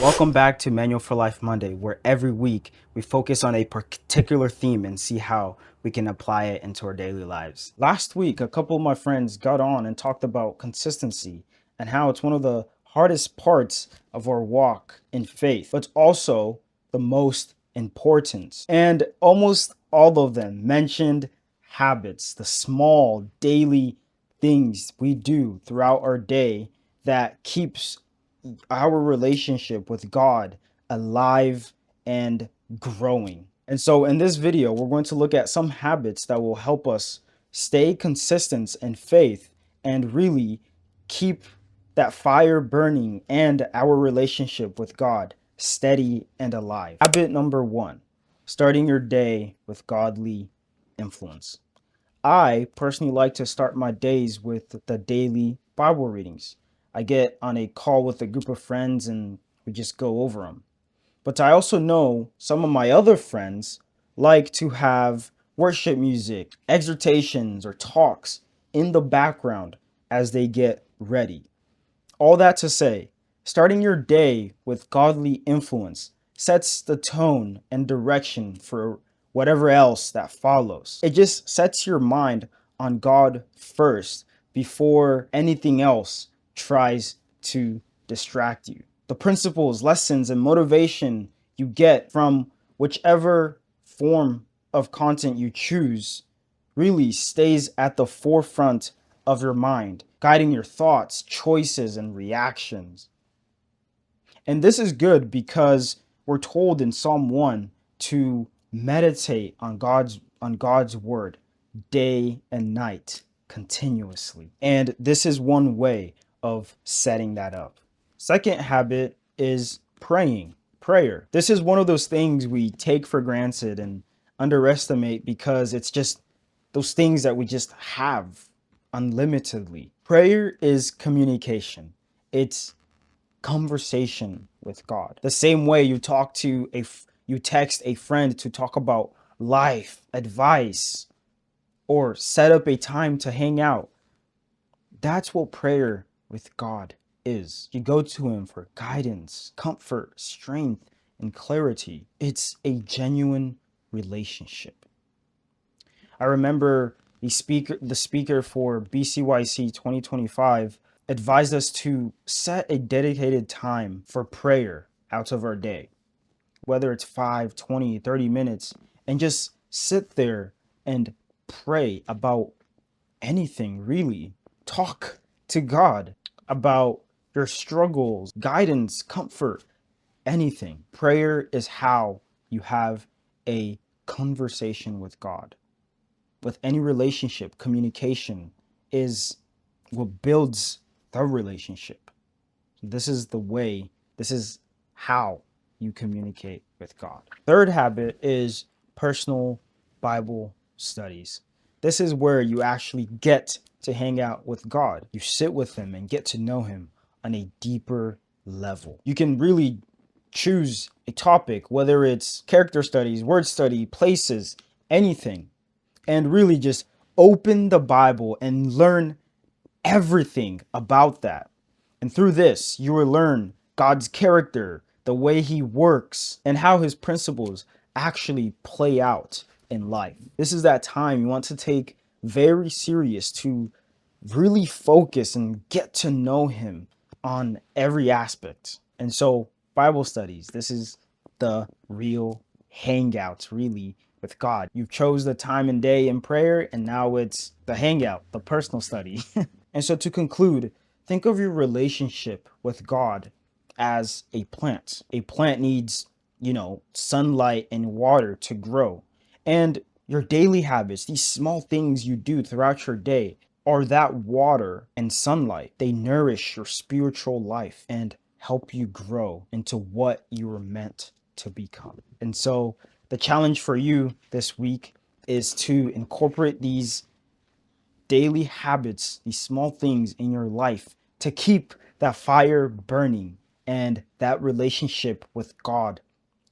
Welcome back to Manual for Life Monday, where every week we focus on a particular theme and see how we can apply it into our daily lives. Last week, a couple of my friends got on and talked about consistency and how it's one of the hardest parts of our walk in faith, but also the most important. And almost all of them mentioned habits, the small daily things we do throughout our day that keeps our relationship with God alive and growing. And so in this video, we're going to look at some habits that will help us stay consistent in faith and really keep that fire burning and our relationship with God steady and alive. Habit number 1, starting your day with godly influence. I personally like to start my days with the daily Bible readings. I get on a call with a group of friends and we just go over them. But I also know some of my other friends like to have worship music, exhortations, or talks in the background as they get ready. All that to say, starting your day with godly influence sets the tone and direction for whatever else that follows. It just sets your mind on God first before anything else tries to distract you. The principles, lessons, and motivation you get from whichever form of content you choose really stays at the forefront of your mind, guiding your thoughts, choices, and reactions. And this is good because we're told in Psalm 1 to meditate on God's word day and night continuously. And this is one way of setting that up. Second habit is prayer. This is one of those things we take for granted and underestimate because it's just those things that we just have unlimitedly. Prayer is communication. It's conversation with God. The same way you you text a friend to talk about life, advice, or set up a time to hang out. That's what prayer with God is. You go to him for guidance, comfort, strength, and clarity. It's a genuine relationship. I remember the speaker for BCYC 2025 advised us to set a dedicated time for prayer out of our day, whether it's 5, 20, 30 minutes, and just sit there and pray about anything, really. Talk to God about your struggles, guidance, comfort, anything. Prayer is how you have a conversation with God. With any relationship, communication is what builds the relationship. This is the way, this is how you communicate with God. Third habit is personal Bible studies. This is where you actually get to hang out with God. You sit with him and get to know him on a deeper level. You can really choose a topic, whether it's character studies, word study, places, anything, and really just open the Bible and learn everything about that. And through this, you will learn God's character, the way he works, and how his principles actually play out in life. This is that time you want to take very serious to really focus and get to know him on every aspect. And so Bible studies, this is the real hangouts really with God. You chose the time and day in prayer, and now it's the hangout, the personal study. And so to conclude, think of your relationship with God as a plant. A plant needs, sunlight and water to grow. And your daily habits, these small things you do throughout your day, are that water and sunlight. They nourish your spiritual life and help you grow into what you were meant to become. And so the challenge for you this week is to incorporate these daily habits, these small things in your life to keep that fire burning and that relationship with God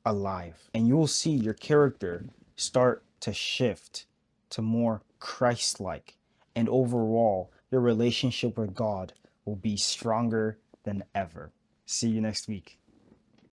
alive. And you will see your character start to shift to more Christ-like. And overall, your relationship with God will be stronger than ever. See you next week.